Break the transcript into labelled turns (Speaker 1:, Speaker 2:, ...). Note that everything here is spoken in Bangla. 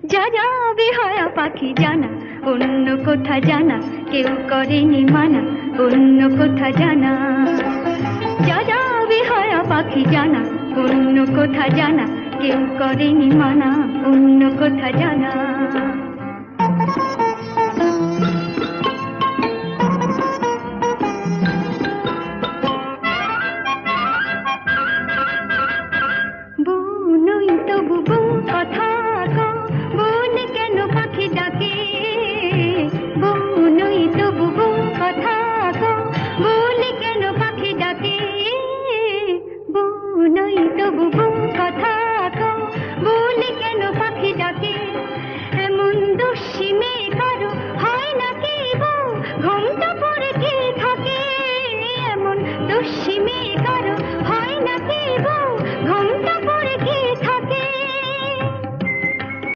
Speaker 1: যা যাবে হয় পাখি জানা, অন্য কোথা জানা কেউ করেনি মানা, অন্য কোথা জানা। যা যাবে হয় পাখি জানা, অন্য কোথা জানা কেউ করেনি মানা, অন্য কোথা জানা।